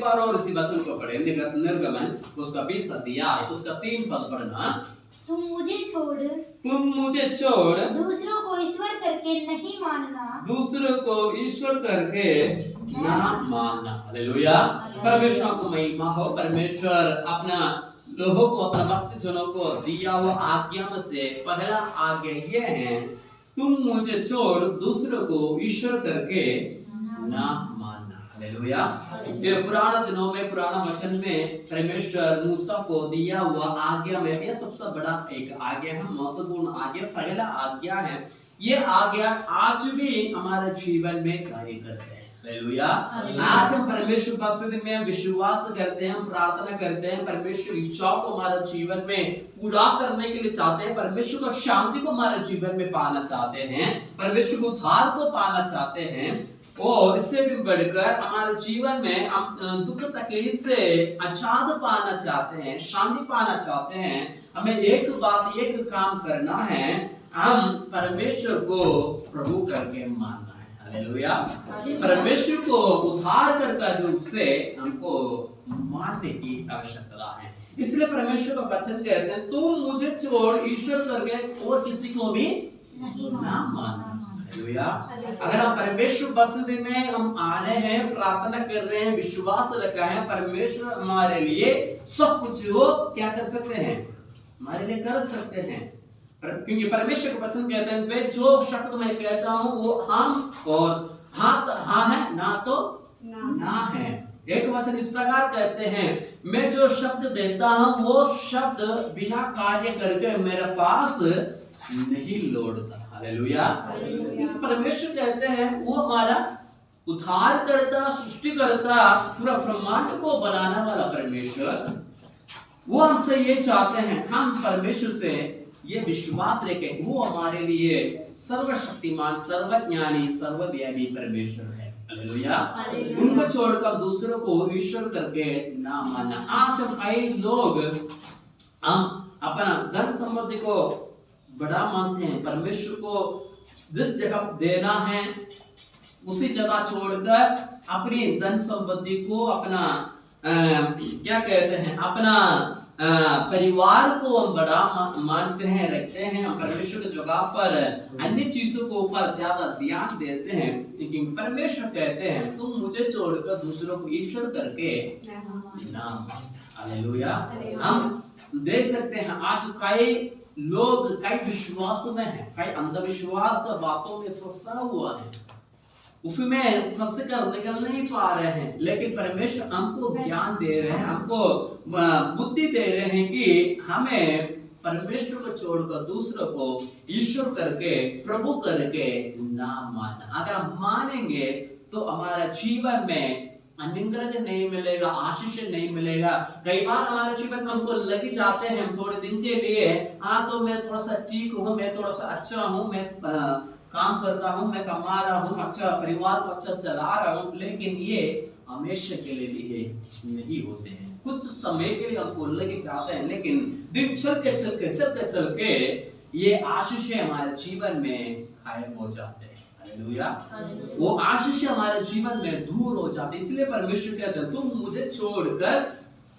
बार और इसी वचन को पढ़े, निर्गमन उसका 20 अध्याय उसका 3 पद पढ़ना। तुम मुझे छोड़ दूसरों को ईश्वर करके नहीं मानना, दूसरों को ईश्वर करके ना मानना। हालेलुया, परमेश्वर को महिमा हो। परमेश्वर अपना लोगों को, अपना भक्त जनों को दिया हुआ आज्ञा में से पहला आज्ञा ये है, तुम मुझे छोड़ दूसरों को ईश्वर करके ना मानना। हालेलुया, ये पुराने दिनों में, पुराना वचन में परमेश्वर मूसा को दिया हुआ आज्ञा में ये सबसे बड़ा एक आज्ञा है, महत्वपूर्ण आज्ञा, पहला आज्ञा है। ये आज्ञा आज भी हमारे जीवन में कार्य करते हैं। हालेलुया, आज हम परमेश्वर की उपस्थिति में विश्वास करते हैं, प्रार्थना करते हैं, परमेश्वर इच्छाओं को हमारे जीवन में पूरा करने के लिए चाहते हैं, परमेश्वर को शांति को हमारे जीवन में पाना चाहते हैं, परमेश्वर को उद्धार को पाना चाहते हैं, और इससे भी बढ़कर हमारे जीवन में हम दुख तकलीफ से आजाद पाना चाहते हैं, शांति पाना चाहते हैं। हमें एक बात, एक काम करना है, हम परमेश्वर को प्रभु करके मानना है। हालेलुया, परमेश्वर को उद्धार करके रूप से हमको मानने की आवश्यकता है। इसलिए परमेश्वर का वचन कहते हैं, तुम मुझे छोड़ ईश्वर करके और किसी को भी नहीं मानना। हालेलुया, अगर हम परमेश्वर उपस्थिति में हम आ रहे हैं, प्रार्थना कर रहे हैं, विश्वास रखा है, परमेश्वर हमारे लिए सब कुछ वो क्या कर सकते हैं, हमारे लिए कर सकते हैं। क्योंकि परमेश्वर का वचन कहते हैं, वे जो शब्द मैं कहता हूं वो हम और हाँ है, ना तो ना है। एक वचन इस प्रकार कहते हैं, मैं जो शब्द देता हूं वो शब्द बिना कार्य करके मेरे पास नहीं लौटता। हालेलुया, क्योंकि परमेश्वर कहते हैं वो हमारा उद्धार करता, सृष्टि करता, पूरा ब्रह्मांड को बनाने वाला परमेश्वर, वो हमसे ये चाहते हैं, हम परमेश्वर से ये विश्वास रखें, वो हमारे लिए सर्वशक्तिमान, सर्वज्ञानी, सर्वव्यापी परमेश्वर है। हालेलुया, उनको छोड़कर दूसरों को ईश्वर करके ना मानना। आज हम कई लोग हम अपना धन संपत्ति को बड़ा मानते हैं, परमेश्वर को जिस जगह देना है उसी जगह छोड़कर अपनी धन संपत्ति को, अपना क्या कहते हैं, अपना परिवार को हम बड़ा मानते हैं, रखते हैं। हम परमेश्वर की जगह पर अन्य चीजों को ऊपर ज्यादा ध्यान देते हैं। लेकिन परमेश्वर कहते हैं, तुम मुझे छोड़कर दूसरों को ईश्वर करके ना मानो। हालेलुया, हम देख सकते हैं आज कई लोग कई विश्वास में हैं, कई अंधविश्वास का बातों में फंसा हुआ है, उसमें फंस कर निकल नहीं पा रहे हैं। लेकिन परमेश्वर हमको ज्ञान दे रहे हैं, हमको बुद्धि दे रहे हैं कि हमें परमेश्वर को छोड़कर दूसरों को ईश्वर करके, प्रभु करके ना मानना। अगर हम मानेंगे तो हमारा जीवन में अनुग्रह नहीं मिलेगा, आशीष नहीं मिलेगा। कई बार हमारे जीवन में हमको लग जाते हैं थोड़े दिन के लिए, हाँ तो मैं थोड़ा सा ठीक हूँ, मैं थोड़ा सा अच्छा हूँ, मैं काम करता हूँ, मैं कमा रहा हूँ, अच्छा परिवार को अच्छा चला रहा हूँ, लेकिन ये हमेशा के लिए नहीं होते हैं। कुछ समय के लिए हमको लग जाते हैं, लेकिन दिन चल के ये आशीष हमारे जीवन में गायब हो जाते हैं। हालेलुया, वो आशीष हमारे जीवन में दूर हो जाते। इसलिए परमेश्वर कहते हैं, तुम मुझे छोड़कर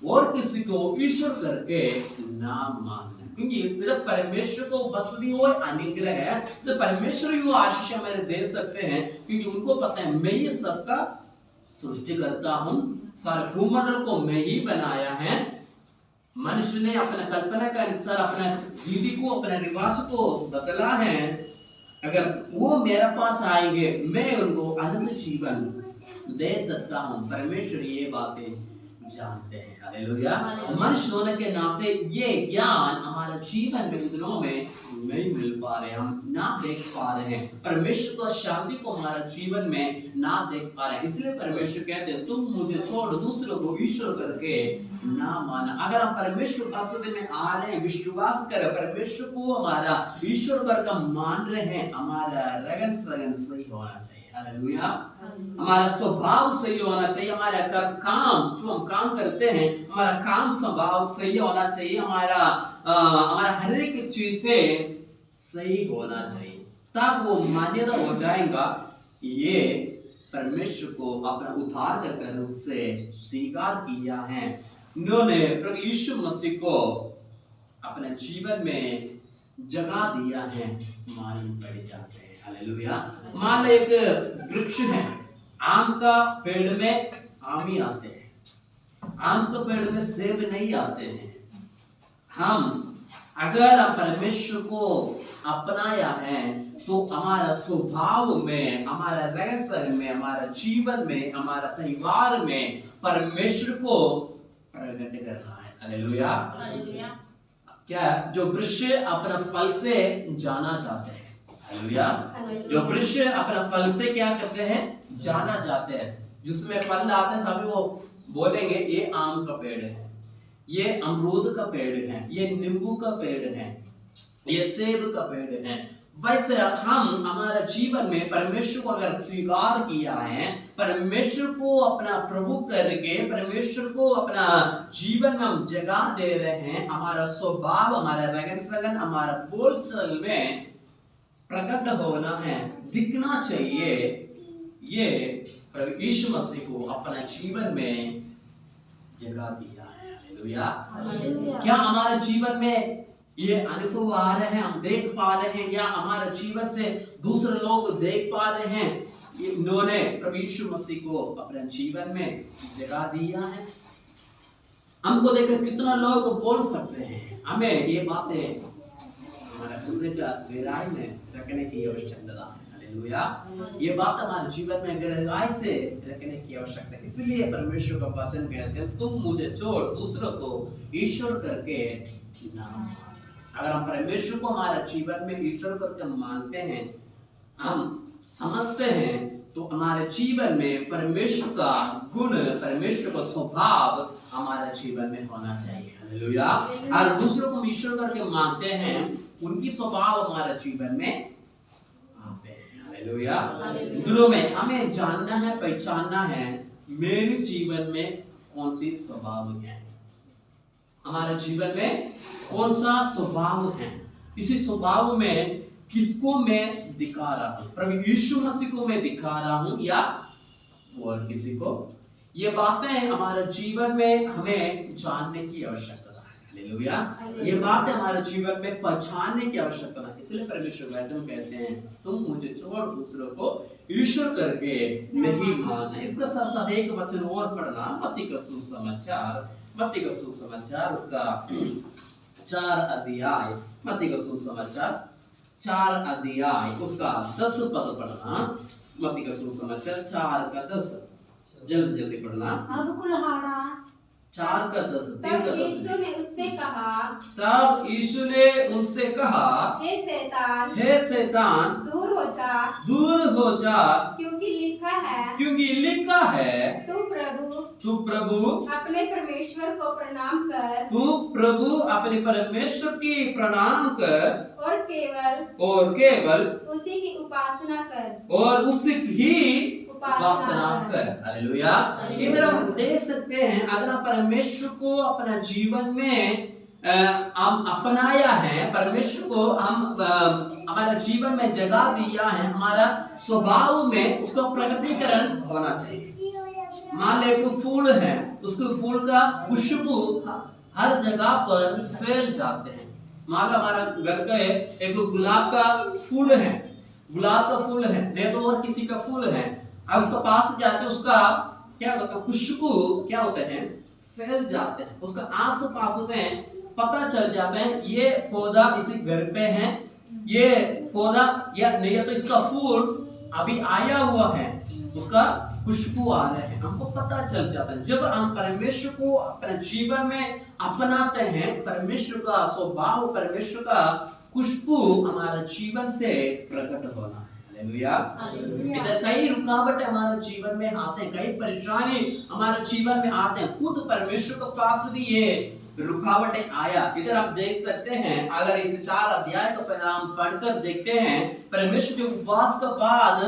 और किसी को ईश्वर करके ना मानना। क्योंकि सिर्फ परमेश्वर को बस भी वो अनुग्रह है, तो परमेश्वर ही वो आशीष हमें दे सकते हैं। क्योंकि उनको पता है मैं ये सबका सृष्टि करता हूँ, सारे भूमंडल को मैं ही बनाया है। मनुष्य ने अपना कल्पना के अनुसार अपना विधि को, अपने रिवाज को बदला है। अगर वो मेरे पास आएंगे, मैं उनको अनंत जीवन दे सकता हूँ। परमेश्वर ये बातें जानते हैं। हालेलुया, मनुष्य होने के नाते ये ज्ञान हमारा जीवन में दिनों में नहीं मिल पा रहे, हम ना देख पा रहे हैं। परमेश्वर को शांति को हमारा जीवन में ना देख पा रहे हैं। इसलिए परमेश्वर कहते हैं, तुम मुझे छोड़ दूसरों को ईश्वर करके ना माना। अगर हम परमेश्वर उपस्थिति में आ रहे हैं, विश्वास करें, परमेश्वर को हमारा ईश्वर करके मान रहे हैं, हमारा रगन सगन सही होना चाहिए। हालेलुया, हमारा स्वभाव सही होना चाहिए, हमारा काम जो हम काम करते हैं, हमारा काम स्वभाव सही होना चाहिए, हमारा हर एक चीज से सही होना चाहिए। तब वो मान्यता हो जाएगा ये परमेश्वर को अपना उद्धारकर्ता रूप से स्वीकार किया है, उन्होंने प्रभु यीशु मसीह को अपने जीवन में जगह दिया है, मालूम पड़ जाते हैं। हालेलुया। मान लो एक वृक्ष है, आम का पेड़ में आम ही आते हैं, आम के पेड़ में सेब नहीं आते हैं। हम अगर परमेश्वर को अपनाया है तो हमारा स्वभाव में, हमारा रहन सहन में, हमारा जीवन में, हमारा परिवार में परमेश्वर को प्रकट कर रहा है। हालेलुया। क्या जो वृक्ष अपना फल से जाना जाते हैं। हालेलुया। जो वृक्ष अपना फल से क्या करते हैं, जाना जाते हैं। जिसमें फल आते हैं तभी वो बोलेंगे ये आम का पेड़ है, ये अमरूद का पेड़ है, ये नींबू का पेड़ है, ये सेब का पेड़ है। वैसे हम हमारा जीवन में परमेश्वर को अगर स्वीकार किया है, परमेश्वर को अपना प्रभु करके परमेश्वर को अपना जीवन में हम जगह दे रहे हैं, हमारा स्वभाव, हमारा रहन सहन, हमारा बोलचाल में प्रकट होना है, दिखना चाहिए। ये प्रभु यीशु मसीह को अपना जीवन में जगह दिया है। हालेलुया। क्या हमारे जीवन में ये अनुभव आ रहे हैं, हम देख पा रहे हैं, या हमारे जीवन से दूसरे लोग देख पा रहे हैं इन्होंने प्रभु यीशु मसीह को अपने जीवन में जगह दिया है? हमको देखकर कितना लोग बोल सकते हैं, हमें ये बातें हमारा हृदय का गहराई में रखने की आवश्यकता है। हालेलुया। ये बात हमारे जीवन में गहराई से रखने की आवश्यकता है। इसलिए परमेश्वर का वचन कहते हैं, तुम मुझे छोड़ दूसरों को ईश्वर करके ना मानो। अगर हम परमेश्वर को हमारा जीवन में ईश्वर करके मानते हैं, हम समझते हैं, तो हमारे जीवन में परमेश्वर का गुण, परमेश्वर का स्वभाव हमारे जीवन में होना चाहिए। हालेलुया। और दूसरों को ईश्वर करके मानते हैं, उनकी स्वभाव हमारे जीवन में आते हैं। हालेलुया। दोनों में हमें जानना है, पहचानना है, मेरे जीवन में कौन सी स्वभाव है, हमारे जीवन में कौन सा स्वभाव है, इसी स्वभाव में किसको मैं दिखा रहा हूं, प्रभु यीशु मसीह को मैं दिखा रहा हूं या और किसी को। ये बातें हमारे जीवन में हमें जानने की आवश्यकता है। हालेलुया। ये बातें हमारे जीवन में पहचानने की आवश्यकता है। इसलिए परमेश्वर वचन कहते हैं, तुम मुझे छोड़ दूसरों को ईश्वर करके नहीं मानना। इसका साथ एक वचन और पढ़ना, मत्ती का सुसमाचार, मत्ती का सुसमाचार उसका 4 अध्याय, मत्ती का सुसमाचार 4 अध्याय उसका 10 पद पढ़ना। मत्ती का सुसमाचार 4 का 10, जल्दी जल्दी पढ़ना। अब कुल्हाड़ा 4 का 10, तब यीशु ने उससे कहा, तब यीशु ने उनसे कहा, हे शैतान, हे शैतान, दूर हो जा, दूर हो जा, क्योंकि लिखा है, क्योंकि लिखा है, तू प्रभु अपने परमेश्वर को प्रणाम कर, तू प्रभु अपने परमेश्वर की प्रणाम कर, और केवल उसी की उपासना कर, और उसी ही उपासना कर। हालेलुया। इधर हम देख सकते हैं, अगर आप परमेश्वर को अपना जीवन में हम अपनाया है, परमेश्वर को हम हमारा जीवन में जगह दिया है, हमारा स्वभाव में उसका प्रकटीकरण होना चाहिए। मान ले कोई फूल है, उसके फूल का खुशबू हर जगह पर फैल जाते हैं। मान लो हमारा घर का एक गुलाब का फूल है, गुलाब का फूल है, नहीं तो और किसी का फूल है, अब उसके पास जाते उसका क्या होता है, खुशबू क्या होते हैं, फैल जाते हैं। उसका आस पास में पता चल जाता है ये पौधा इसी घर पे है, ये पौधा या नहीं तो इसका फूल अभी आया हुआ है, उसका खुशबू आ रहे हैं, हमको पता चल जाता है। जब हम परमेश्वर को अपने जीवन में अपनाते हैं, परमेश्वर का स्वभाव, परमेश्वर का खुशबू हमारे जीवन से प्रकट होना है। हालेलुया। इधर कई रुकावटें हमारे जीवन में आते हैं, कई परेशानी हमारे जीवन में आते हैं, खुद परमेश्वर के पास भी ये रुकावटें आया। इधर आप देख सकते हैं, अगर इस 4 अध्याय को हम पढ़कर देखते हैं, परमेश्वर के उपवास के बाद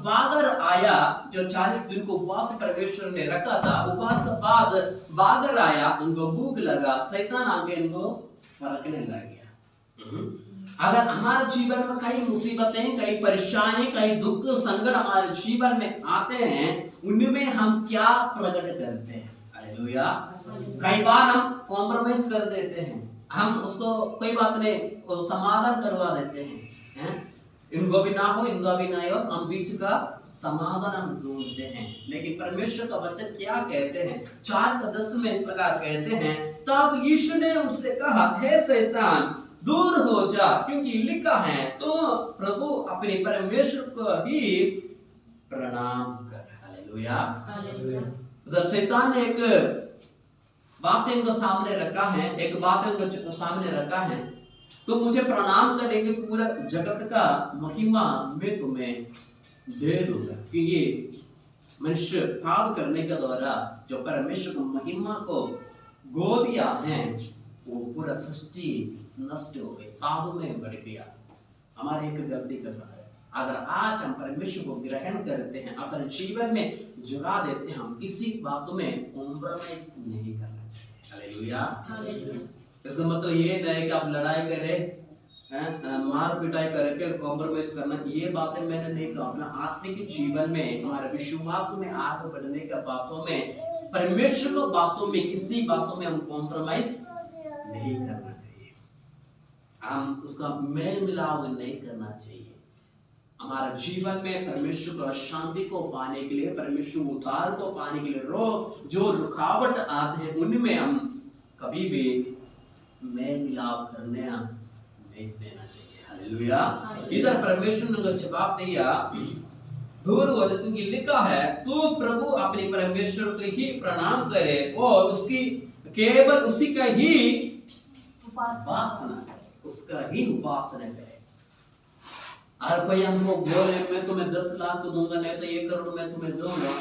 बागर आया, जो 40 दिन को उपवास परमेश्वर ने रखा था, उपवास के बाद बागर आया, उनको भूख लगा, शैतान आके इनको फरकने लग गया। अगर हमारे जीवन में कई मुसीबतें, कई परेशानी, कई दुख संकट हमारे जीवन में आते हैं, उनमें हम क्या प्रकट करते हैं? हालेलुया। कई बार हम कॉम्प्रोमाइज कर देते हैं, हम उसको कोई बात नहीं, वो समाधान करवा देते हैं? इनको भी ना हो, इनका भी ना हो, हम बीच का समाधान हम ढूंढते हैं। लेकिन परमेश्वर का वचन क्या कहते हैं? 4:10 में इस प्रकार कहते हैं, तब यीशु ने उनसे कहा, हे शैतान दूर हो जा, क्योंकि लिखा है, तुम प्रभु अपने परमेश्वर को ही प्रणाम कर। हालेलुया। उधर शैतान ने एक बात इनको सामने रखा है, एक बात इनको सामने रखा है, तुम मुझे प्रणाम करेंगे, पूरा जगत का महिमा मैं तुम्हें दे दूंगा। क्योंकि मनुष्य पाप करने के द्वारा जो परमेश्वर की महिमा को गो दिया है, वो पूरा सृष्टि नष्ट हो गई, पाप में बढ़ गया। हमारे एक गलती कर रहा है। अगर आज हम परमेश्वर को ग्रहण करते हैं, अपने जीवन में जुड़ा देते हैं, हम किसी बातों में कॉम्प्रोमाइज नहीं करना चाहिए। हालेलुया। इसका मतलब ये नहीं कि आप लड़ाई करें, मार पिटाई करके कॉम्प्रोमाइज करना, ये बातें मैंने नहीं कहा। अपना आत्मिक जीवन में, हमारे विश्वास में आगे बढ़ने के बातों में, परमेश्वर को बातों में, किसी बातों में हम कॉम्प्रोमाइज नहीं करना चाहिए। हम उसका मेल मिलाप नहीं करना चाहिए। हमारा जीवन में परमेश्वर को शांति को पाने के लिए, परमेश्वर उद्धार को पाने के लिए जो रुकावट आते हैं, उनमें हम कभी भी मेल मिलाप करने नहीं देना चाहिए। हालेलुया। इधर परमेश्वर ने जवाब दिया, दूर हो जा, क्योंकि लिखा है, तू प्रभु अपने परमेश्वर को ही प्रणाम करे और उसकी केवल उसी का ही उपासना, उसका ही उपासना करे। हर कोई हमको बोले, मैं तुम्हें 10 लाख दूंगा, नहीं तो 1 करोड़ मैं तुम्हें दूंगा।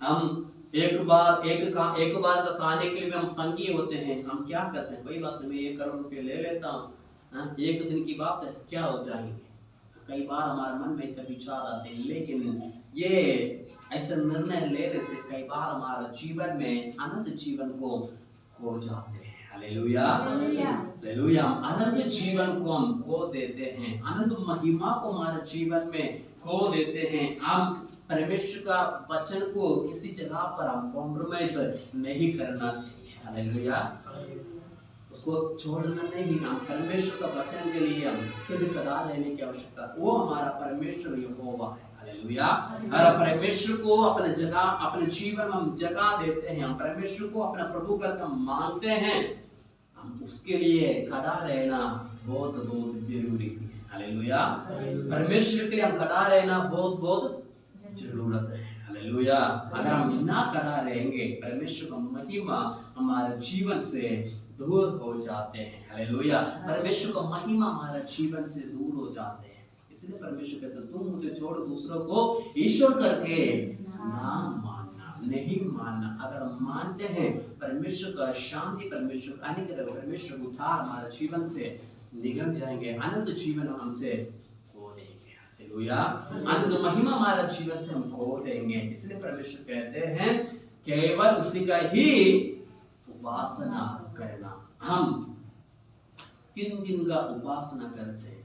हम एक बार का खाने के लिए हम तंगी होते हैं, हम क्या करते हैं? कोई बात नहीं, 1 करोड़ रुपए ले लेता हूँ, एक दिन की बात है, क्या हो जाएंगे? कई बार हमारे मन में ऐसे विचार आते हैं, लेकिन ये ऐसे निर्णय लेने से कई बार हमारा जीवन में अनंत जीवन को खो जाते हैं। हालेलुया। हालेलुया। अनंत जीवन को हम खो देते हैं, अनंत महिमा को हमारे जीवन में खो देते हैं। हम परमेश्वर का वचन को किसी जगह पर हम कॉम्प्रोमाइज नहीं करना चाहिए। हालेलुया। उसको छोड़ना नहीं, हम परमेश्वर का वचन के लिए हम कभी कदार रहने की आवश्यकता, वो हमारा परमेश्वर यहोवा है। हालेलुया। और परमेश्वर को अपने जगह, अपने जीवन में हम जगह देते हैं, हम परमेश्वर को अपना प्रभु करके मानते हैं, हम उसके लिए खड़ा रहना बहुत बहुत जरूरी है। हालेलुया। परमेश्वर के लिए हम खड़ा रहना बहुत बहुत जरूरत है। हालेलुया। अगर हम ना खड़ा रहेंगे, परमेश्वर का महिमा हमारे जीवन से दूर हो जाते हैं। हालेलुया। परमेश्वर का महिमा हमारे जीवन से दूर हो जाते हैं। इसलिए परमेश्वर कहते हैं, तुम मुझे छोड़ दूसरों को ईश्वर करके ना मानना, नहीं मानना। अगर हम मानते हैं, परमेश्वर का शांति, परमेश्वर का अनुग्रह, परमेश्वर का उद्धार हमारे जीवन से निकल जाएंगे, अनंत जीवन हमसे खो देंगे। हालेलुया। अनंत महिमा हमारा जीवन से हम खो देंगे। इसलिए परमेश्वर कहते हैं, केवल उसी का ही उपासना करना। हम किन किन का उपासना करते हैं?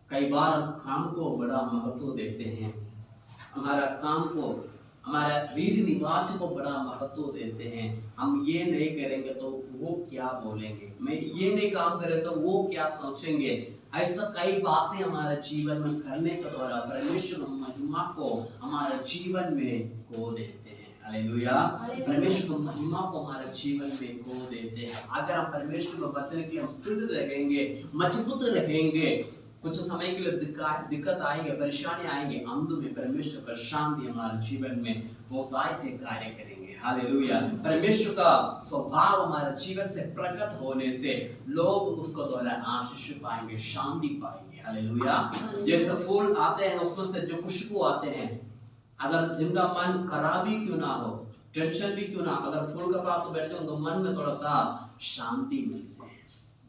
कई बार हम काम को बड़ा महत्व देते हैं, हमारा काम को, हमारा रीति रिवाज को बड़ा महत्व देते हैं। हम ये नहीं करेंगे तो वो क्या बोलेंगे, मैं ये नहीं काम करे तो वो क्या सोचेंगे। ऐसा कई बातें हमारे जीवन में करने के द्वारा परमेश्वर महिमा को हमारे जीवन में खो देते हैं। हालेलुया। परमेश्वर की महिमा को हमारे जीवन में खो देते हैं। अगर हम परमेश्वर को वचन के लिए हम स्थिर रहेंगे, मजबूत रहेंगे, कुछ समय के लिए दिक्कत आएंगे, परेशानी आएंगे, अंत में परमेश्वर का शांति हमारे जीवन में बहुतायत से कार्य करेंगे। हालेलुया। परमेश्वर का स्वभाव हमारे जीवन से प्रकट होने से लोग उसको द्वारा आशीष पाएंगे, शांति पाएंगे। हालेलुया। जैसे फूल आते हैं, उसमें से जो खुशबू आते हैं, अगर जिनका मन खराब ही क्यों ना हो, टेंशन भी क्यों ना, अगर फूल के पास बैठे हो तो मन में थोड़ा सा शांति मिलती है।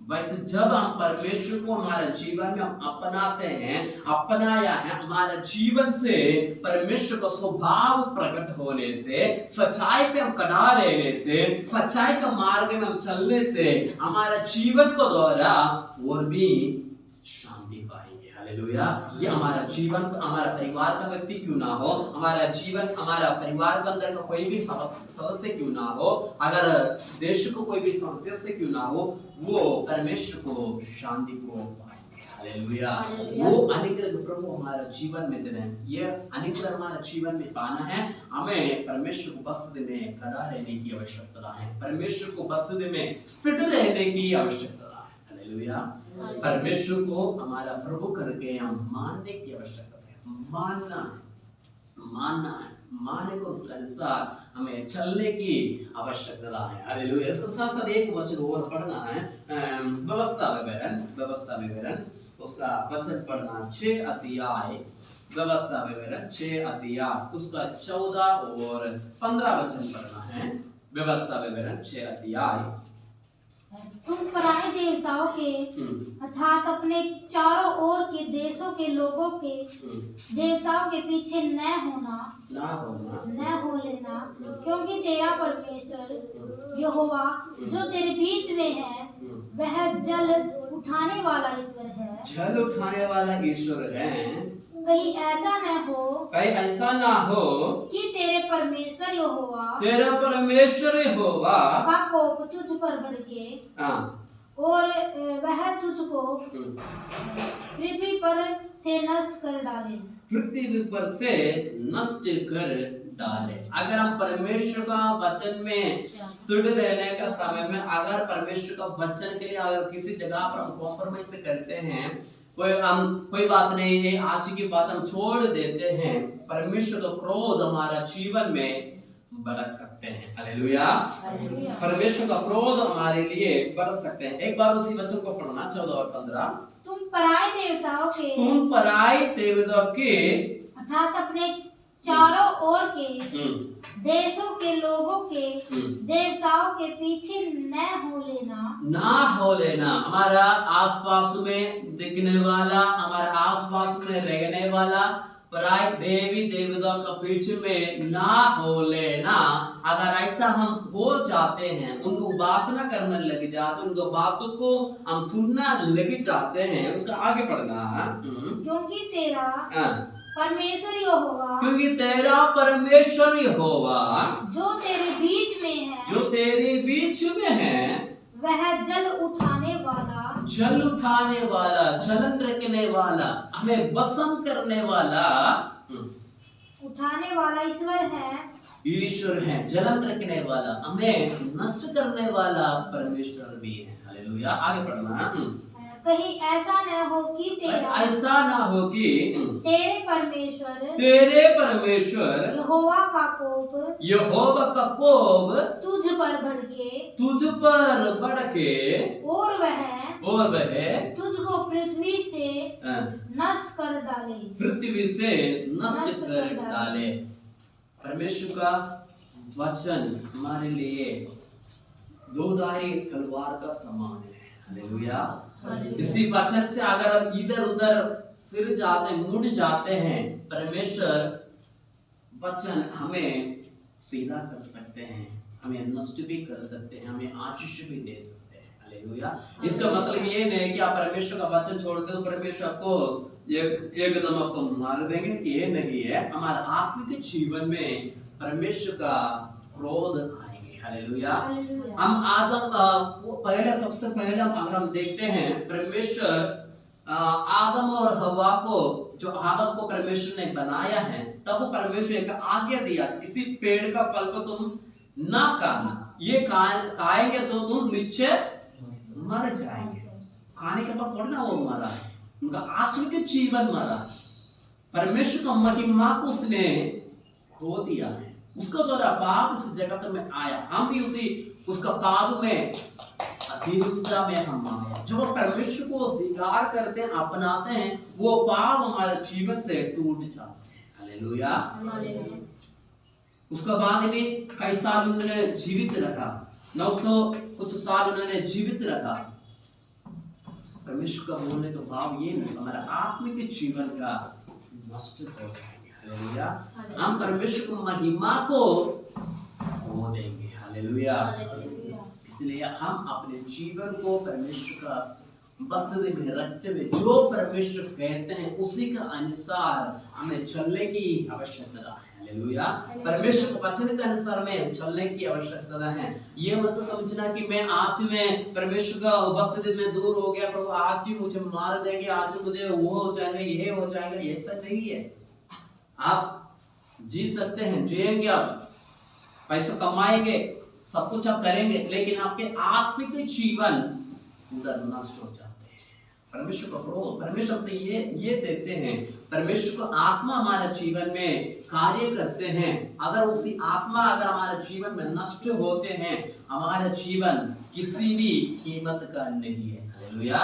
वैसे जब हम परमेश्वर को हमारे जीवन में अपनाते हैं, अपनाया है, हमारे जीवन से परमेश्वर का स्वभाव प्रकट होने से, सच्चाई पे हम कड़ा रहने से, सच्चाई का मार्ग में हम चलने से हमारा जीवन को द्वारा और भी शांति पाएंगे। हालेलुया। ये हमारा जीवन, हमारा परिवार का व्यक्ति क्यों ना हो, हमारा जीवन, हमारा परिवार के अंदर का कोई भी सदस्य क्यों ना हो, अगर देश को कोई भी सदस्य क्यों ना हो, वो परमेश्वर को शांति को पाएंगे। हालेलुया। वो अनुग्रह प्रभु हमारा जीवन में दे रहे हैं। ये अनुग्रह हमारा जीवन में पाना है, हमें परमेश्वर को बसते में खड़ा रहने की आवश्यकता है, परमेश्वर को बसते में स्थिर रहने की आवश्यकता है। हालेलुया। परमेश्वर को हमारा प्रभु करके हम मानने की आवश्यकता है, मानना है, माने को उसके अनुसार हमें चलने की आवश्यकता है। हालेलुया। इसके साथ साथ एक वचन और पढ़ना है, व्यवस्था विवरण उसका वचन पढ़ना 6 अध्याय, व्यवस्था विवरण 6 अध्याय उसका 14 और 15 वचन पढ़ना है। व्यवस्था विवरण 6 अध्याय। तुम पराये देवताओं के अर्थात अपने चारों ओर के देशों के लोगों के देवताओं के पीछे न हो लेना, क्योंकि तेरा परमेश्वर यहोवा जो तेरे बीच में है वह जल उठाने वाला ईश्वर है। कहीं ऐसा न हो कि तेरे परमेश्वर यहोवा का कोप तुझ पर भड़के और वह तुझको पृथ्वी पर से नष्ट कर डाले। अगर हम परमेश्वर का वचन में स्थिर रहने का समय में अगर परमेश्वर का वचन के लिए अगर किसी जगह पर हम कॉम्प्रोमाइज करते हैं, कोई बात नहीं है, आज की बात हम छोड़ देते हैं, परमेश्वर का क्रोध हमारा जीवन में बरस सकते हैं। हालेलुया। परमेश्वर का क्रोध हमारे लिए बरस सकते हैं। एक बार उसी वचन को पढ़ना 14 और 15। तुम पराये देवताओं के अर्थात अपने चारों ओर के देशों के लोगों के देवताओं के पीछे ना हो लेना। हमारा आसपास में दिखने वाला, हमारा आसपास में रहने वाला पराय देवी देवता का पीछे में ना हो लेना। अगर ऐसा हम हो जाते हैं, उनको उपासना करने लग जाते हैं, उनको बातों को हम सुनना लग जाते हैं, उसका आगे पढ़ना है। क्योंकि तेरा परमेश्वर यहोवा जो तेरे बीच में है वह जल उठाने वाला, जलन रखने वाला, हमें भस्म करने वाला, उठाने वाला ईश्वर है, जलन रखने वाला, हमें नष्ट करने वाला परमेश्वर भी है। हालेलुया। आगे पढ़ना। कहीं ऐसा न हो कि तेरे परमेश्वर यहोवा का कोप तुझ पर भड़के और वह तुझको पृथ्वी से नष्ट कर डाले। परमेश्वर का वचन हमारे लिए दोधारी तलवार का समान है। हालेलुया। इसी वचन से अगर हम इधर उधर फिर जाते, मुड़ जाते हैं, परमेश्वर वचन हमें सीधा कर सकते हैं, हमें नष्ट भी कर सकते हैं, हमें आशीष भी दे सकते हैं। हालेलुया। इसका मतलब ये नहीं कि आप परमेश्वर का वचन छोड़ दो, परमेश्वर आपको एकदम आपको मार देंगे, ये नहीं है। हमारे आत्मिक जीवन में परमेश्वर का क्रोध आएंगे। हालेलुया। हम सबसे पहले अगर हम देखते हैं, परमेश्वर आदम और हवा को, जो आदम को परमेश्वर ने बनाया है, तब परमेश्वर एक आज्ञा दिया, किसी पेड़ का फल को तुम ना खाना, ये खाएंगे तो तुम निश्चय मर जाएंगे। खाने के बाद थोड़ा ना वो मरा है, उनका आत्मिक जीवन मरा। परमेश्वर का महिमा को उसने खो दिया है, उसका द्वारा पाप इस जगत में आया, हम भी उसका पाप में अधीनता में हम आए। जो परमेश्वर को स्वीकार करते हैं, अपनाते हैं, वो पाप हमारे जीवन से टूट जाते हैं। हालेलुया। उसके बाद भी कई साल उन्होंने जीवित रखा, 900 कुछ साल उन्होंने जीवित रखा, परमेश्वर का बोलने का भाव ये नहीं, हमारा आत्मिक जीवन का नष्ट हो जाएंगे। हालेलुया। हम परमेश्वर को महिमा को खो देंगे। हालेलुया। इसलिए हम अपने जीवन को परमेश्वर का वस्त्र में रखते हुए जो परमेश्वर कहते हैं उसी का अनुसार हमें चलने की आवश्यकता है। हालेलुया। परमेश्वर के वचन के अनुसार में चलने की आवश्यकता है। ये मत समझना कि मैं आज में परमेश्वर का वस्त्र में दूर हो गया, प्रभु आज ही मुझे मार देंगे, आज मुझे वो हो जाएगा, ये हो जाएगा। ऐसा नहीं है। आप जी सकते हैं, जिएंगे, आप पैसा कमाएंगे, सब कुछ आप करेंगे, लेकिन आपके आत्मिक जीवन उधर नष्ट हो जाते हैं। परमेश्वर का क्रोध, परमेश्वर से ये देते हैं, परमेश्वर को आत्मा हमारे जीवन में कार्य करते हैं। अगर उसी आत्मा अगर हमारे जीवन में नष्ट होते हैं, हमारा जीवन किसी भी कीमत का नहीं है। हालेलुया।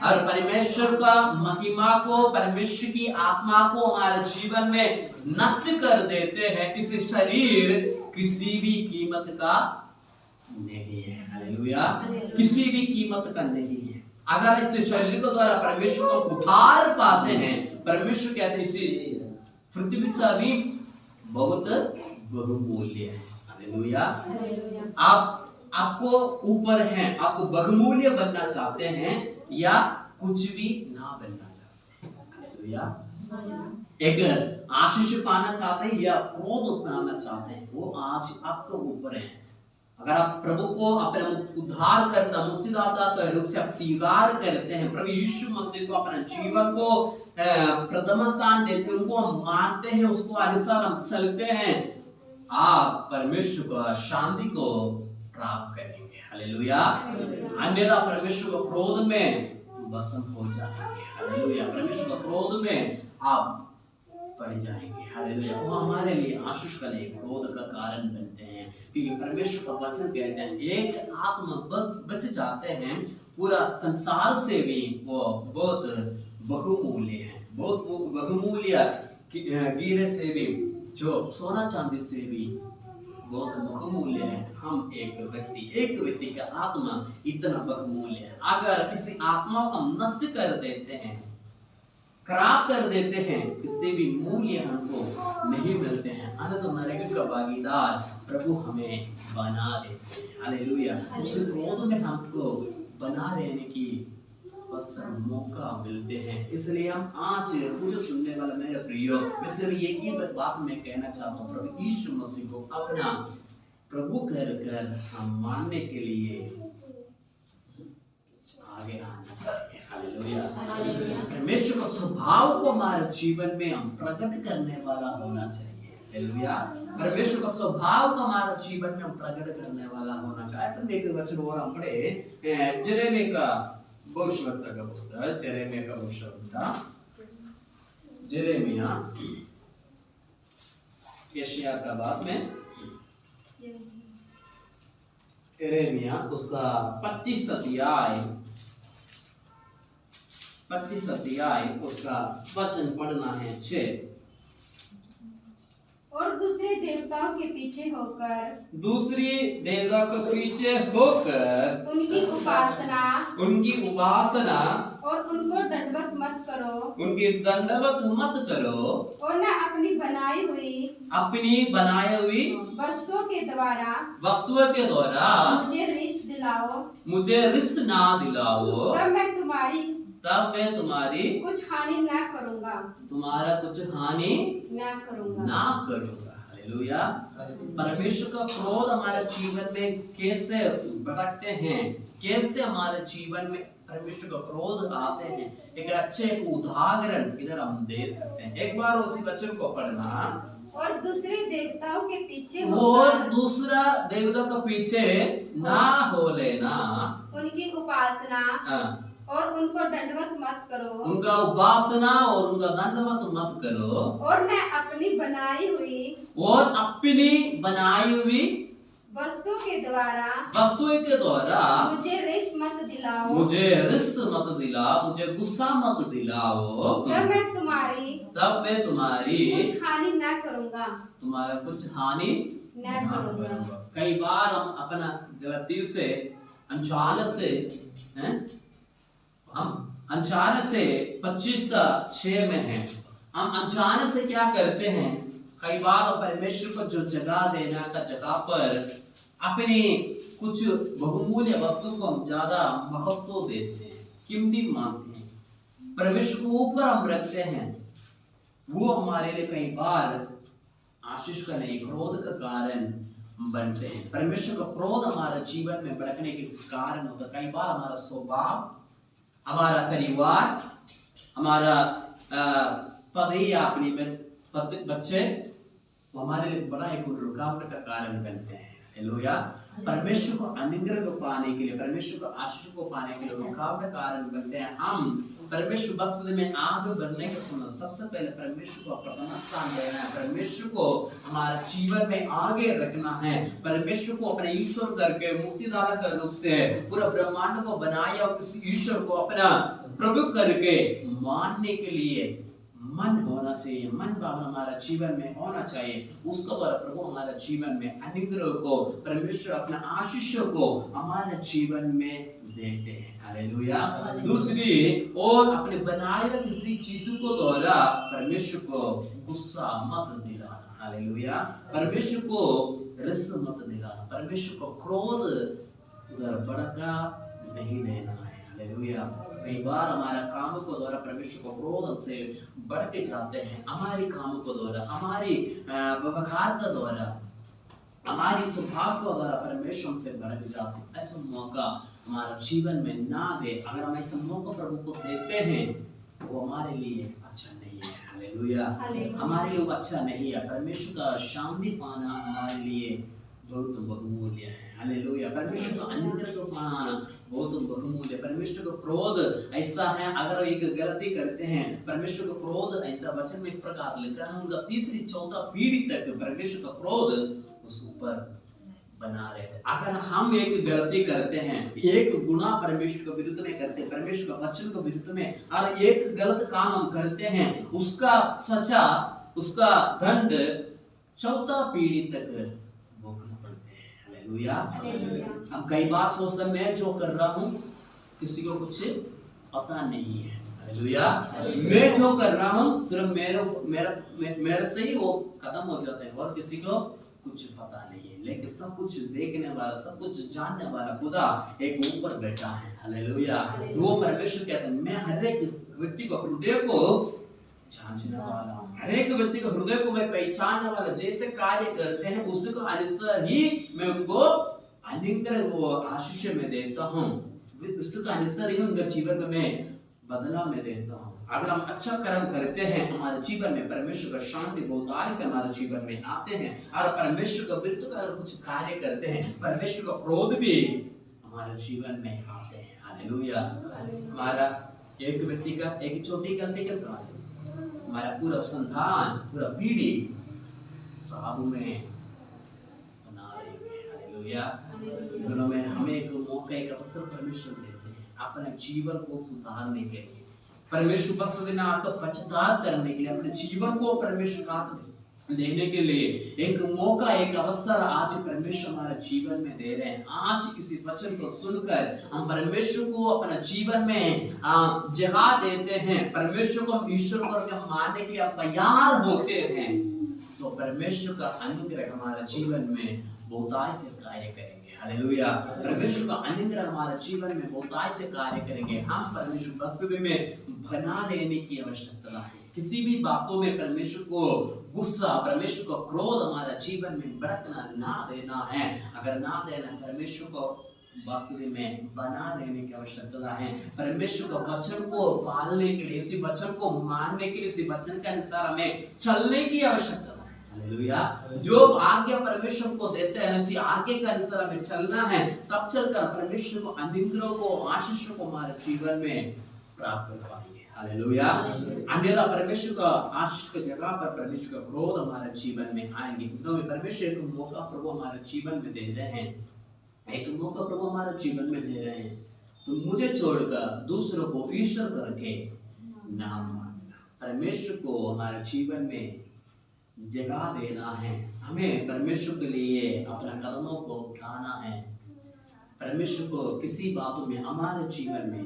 और परमेश्वर का महिमा को, परमेश्वर की आत्मा को हमारे जीवन में नष्ट कर देते हैं। इस शरीर किसी भी कीमत का नहीं है। हालेलुया। किसी भी कीमत का नहीं है। अगर इस शरीर के द्वारा परमेश्वर को उद्धार पाते हैं, परमेश्वर कहते हैं इसी पृथ्वी से भी बहुत बहुमूल्य है। हालेलुया। आपको ऊपर हैं, आपको बहुमूल्य बनना चाहते हैं या कुछ भी ना बनना चाहते हैं। हालेलुया। अगर आशीष पाना चाहते हैं या क्रोध पाना चाहते हैं, वो आज आपके ऊपर है। अगर आप प्रभु को अपने उद्धार करता, मुक्तिदाता के रूप से आप स्वीकार करते हैं, प्रभु यीशु मसीह को अपने जीवन को प्रथम स्थान देते हैं, उनको हम मानते हैं, उसको अनुसार हम चलते हैं, आप परमेश्वर को शांति को प्राप्त करेंगे। हालेलुया। अन्यथा परमेश्वर के क्रोध में भस्म हो जाएंगे। हालेलुया। परमेश्वर के क्रोध में आप पड़ जाएंगे। हालेलुया। वो हमारे लिए आशीष का लिए क्रोध का कारण बनते हैं, क्योंकि परमेश्वर का वचन कहते हैं एक आत्मा बच जाते हैं, पूरा संसार से भी वो बहुत बहुमूल्य है। बहुत बहुमूल्य हीरे से भी, जो सोना चांदी से भी बहुत बहुमूल्य है। हम एक व्यक्ति का आत्मा इतना बहुमूल्य है। अगर किसी आत्मा को हम नष्ट कर देते हैं, खराब कर देते हैं, किसी भी मूल्य हमको नहीं मिलते हैं। अनंत नरक का भागीदार प्रभु हमें बना देते हैं। हालेलुया। उस क्रोध में हमको बना रहने की बस मौका मिलते हैं। इसलिए हम आज मुझे सुनने वाला मेरे प्रियो, मैं सिर्फ एक ही बात मैं कहना चाहता हूँ, प्रभु यीशु मसीह को अपना प्रभु कर हम मानने के लिए आगे आना चाहिए। हालेलुया। परमेश्वर का स्वभाव को हमारे जीवन में हम प्रकट करने वाला होना चाहिए। हालेलुया। परमेश्वर का स्वभाव को हमारे जीवन में हम प्रकट करने वाला होना चाहिए। तो एक वचन और हम पढ़े, जेरेमिया का भविष्यवक्ता का पुस्तक, जेरेमिया का भविष्यवक्ता, जेरेमिया यशायाह का बाद में यिर्मयाह उसका 25 अध्याय उसका वचन पढ़ना है 6। और दूसरे देवताओं के पीछे होकर उनकी उपासना और उनको दंडवत मत करो, और न अपनी बनाई हुई वस्तुओं के द्वारा मुझे रिस ना दिलाओ, तब मैं तुम्हारी कुछ हानि ना करूंगा, तुम्हारा कुछ हानि ना करूंगा। हालेलुया। परमेश्वर का क्रोध हमारे जीवन में कैसे भटकते हैं, कैसे हमारे जीवन में परमेश्वर का क्रोध आते हैं, एक अच्छे उदाहरण इधर हम दे सकते हैं। एक बार उसी वचन को पढ़ना, और दूसरे देवताओं के पीछे और दूसरा देवता के पीछे ना हो लेना, उनकी उपासना और उनको दंडवत मत करो, उनका उपासना और उनका दंडवत मत करो, और मैं अपनी बनाई हुई वस्तुओं के द्वारा मुझे रिस मत दिलाओ, मुझे गुस्सा मत दिलाओ, तब मैं तुम्हारी कुछ हानि ना करूंगा, तुम्हारा कुछ हानि ना करूंगा। कई बार हम अपना गलती से, अनजाने से हम अचानक से 25:6 में हैं। हम अचानक से क्या करते हैं, कई बार परमेश्वर को जो जगह देना का जगह पर अपनी कुछ बहुमूल्य वस्तु को हम ज्यादा महत्व देते हैं, कीमती मानते हैं, परमेश्वर को ऊपर हम रखते हैं। वो हमारे लिए कई बार आशीष का नहीं, क्रोध का कारण बनते हैं। परमेश्वर का क्रोध हमारे जीवन में भड़कने के कारण होता है। कई बार हमारा स्वभाव, हमारा परिवार, हमारा पति या अपनी बच्चे हमारे लिए बड़ा एक रुकावट का कारण बनते हैं। हालेलुया। परमेश्वर को अनुग्रह को पाने के लिए, परमेश्वर को आशीष को पाने के लिए रुकावट का कारण बनते हैं। हम परमेश्वर बस्ती में आगे बढ़ने के समय सबसे पहले परमेश्वर को प्रथम स्थान देना है, परमेश्वर को हमारे जीवन में आगे रखना है, परमेश्वर को अपने ईश्वर करके, मुक्तिदाता के रूप से पूरा ब्रह्मांड को बनाया और उस ईश्वर को अपना प्रभु करके मानने के लिए मन होना चाहिए, मन भाव हमारा जीवन में होना चाहिए। उसके द्वारा प्रभु हमारे जीवन में अनुग्रह को, परमेश्वर अपना आशीष को हमारे जीवन में देते हैं। हालेलुया। दूसरी और अपने बनाए हुए किसी चीज को द्वारा परमेश्वर को गुस्सा मत दिलाना। हालेलुया। परमेश्वर को रस मत दिलाना, परमेश्वर को क्रोध उधर भड़का नहीं देना है। हालेलुया। कई बार हमारा काम को द्वारा परमेश्वर को क्रोध हमसे बढ़ के जाते हैं, हमारी काम को द्वारा, हमारी व्यवहार का द्वारा, हमारी स्वभाव को द्वारा परमेश्वर हमसे बढ़ के जाते हैं। ऐसा मौका हमारा जीवन में ना दे। अगर हम ऐसा मौका प्रभु को देते हैं वो हमारे लिए अच्छा नहीं है। हालेलुया। हमारे लिए वो अच्छा नहीं है। परमेश्वर का शांति पाना हमारे लिए बहुत बहुमूल्य है। हालेलुया। परमेश्वर का अनुग्रह को पाना बहुत बहुमूल्य। परमेश्वर का क्रोध ऐसा है, अगर एक गलती करते हैं, परमेश्वर का क्रोध ऐसा वचन में इस प्रकार लिखा है, उनका 3-4 पीढ़ी तक परमेश्वर का क्रोध उस ऊपर बना रहता है। अगर हम एक गलती करते हैं, एक गुनाह परमेश्वर के विरुद्ध में करते हैं, परमेश्वर का वचन के विरुद्ध में, और एक गलत काम हम करते हैं, उसका सजा, उसका दंड 4 पीढ़ी तक हालेलुया। अब कई बार सोचता मैं जो कर रहा हूँ किसी को कुछ पता नहीं है। हालेलुया। मैं जो कर रहा हूँ सिर्फ मेरे से ही वो खत्म हो जाते हैं और किसी को कुछ पता नहीं है। लेकिन सब कुछ देखने वाला, सब कुछ जानने वाला खुदा एक ऊपर बैठा है। हालेलुया। वो परमेश्वर कहते हैं मैं हर एक व्यक्ति को, हृदय को जांचने वाला, हर एक व्यक्ति को हृदय को मैं पहचानने वाला, जैसे कार्य करते हैं उसको अनुसार ही मैं उनको अनुग्रह वो आशीष में देता हूँ, उसका अनुसार ही उनके जीवन में मैं बदला में देता हूँ। अगर हम अच्छा कर्म करते हैं हमारे जीवन में परमेश्वर का शांति बहुतायत से हमारे जीवन में आते हैं, और परमेश्वर का विरुद्ध अगर कुछ कार्य करते हैं परमेश्वर का क्रोध भी हमारे जीवन में आते हैं। हालेलुया। हमारा एक व्यक्ति का एक छोटी गलती के कारण हमारा पूरा संतान, पूरा पीढ़ी श्राप में बना रही है। हालेलुया। दोनों में हमें एक मौका, एक अवसर परमेश्वर देते हैं अपने जीवन को सुधारने के लिए, परमेश्वर बस देना आपका पश्चाताप करने के लिए, अपने जीवन को परमेश्वर का देने के लिए एक मौका, एक अवसर आज परमेश्वर हमारे जीवन में दे रहे हैं। आज किसी वचन को सुनकर हम परमेश्वर को अपना जीवन में जगह देते हैं, परमेश्वर को ईश्वर करके मानने के लिए तैयार होते हैं, तो परमेश्वर का अनुग्रह हमारे जीवन में बहुतायत से कार्य करेंगे। हालेलुया। परमेश्वर का अनुग्रह हमारे जीवन में बहुतायत से कार्य करेंगे। हम परमेश्वर वास्तव में बना लेने की आवश्यकता है। किसी भी बातों में परमेश्वर को गुस्सा, परमेश्वर को क्रोध हमारे जीवन में भड़कना ना देना है। अगर ना देना, परमेश्वर को वास्तव में बना लेने की आवश्यकता है। परमेश्वर का वचन को पालने के लिए, इसी वचन को मानने के लिए, इसी वचन के अनुसार हमें चलने की आवश्यकता है। हालेलुया। जो आज्ञा परमेश्वर को देते हैं उसी आज्ञा के अनुसार हमें चलना है, तब चलकर परमेश्वर को अनुग्रह को, आशीष को हमारे जीवन में प्राप्त कर पाएंगे। हालेलुया। अन्यथा परमेश्वर का आशीष की जगह पर परमेश्वर का क्रोध हमारे जीवन में आएंगे। तो परमेश्वर एक मौका प्रभु हमारे जीवन में दे रहे हैं, एक मौका प्रभु हमारे जीवन में दे रहे हैं, तो मुझे छोड़कर दूसरों को ईश्वर करके नाम मानना, परमेश्वर को हमारे जीवन में जगह देना है। हमें परमेश्वर के लिए अपना कदमों को उठाना है, परमेश्वर को किसी बातों में हमारे जीवन में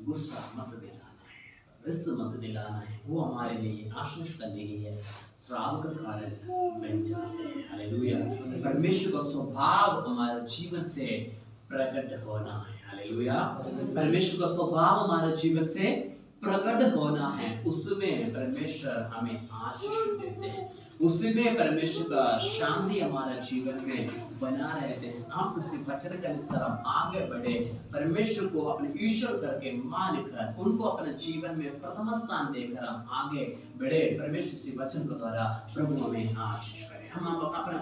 गुस्सा मत दिलाना है, रिस मत दिलाना है। वो हमारे लिए आशीष का नहीं है, श्राप का कारण बन जाते हैं। हालेलुया। परमेश्वर का स्वभाव हमारे जीवन से प्रकट होना है। हालेलुया। परमेश्वर का स्वभाव हमारे जीवन से प्रकट होना है। उसमें परमेश्वर हमें आशीष देते हैं, उसमें परमेश्वर का शांति हमारे जीवन में बना रहते हैं। हम उसी वचन के अनुसार हम आगे बढ़े, परमेश्वर को अपने ईश्वर करके मानकर उनको अपने जीवन में प्रथम स्थान देकर हम आगे बढ़े। परमेश्वर से वचन के द्वारा प्रभु हमें आशीष करे। हम अपना